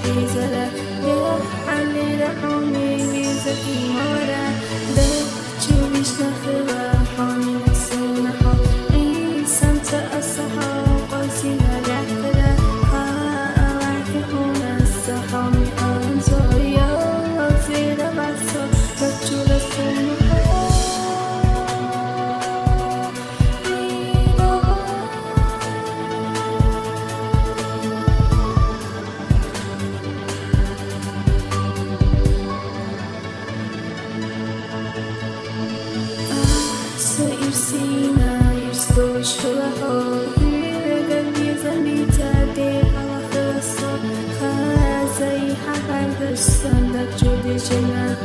حيزلا ده حلي رحمي بيزكي مورا ده تشوفيش نخبا حامي نسونا حامي سمت أصحى قاسينا لحفلا أوعكهم الصحامي أنزو يا في ربعصا تجول السنة Sina estou chorando قلبي زميت بها وخلصت خازي حبايب السنة جودي جنة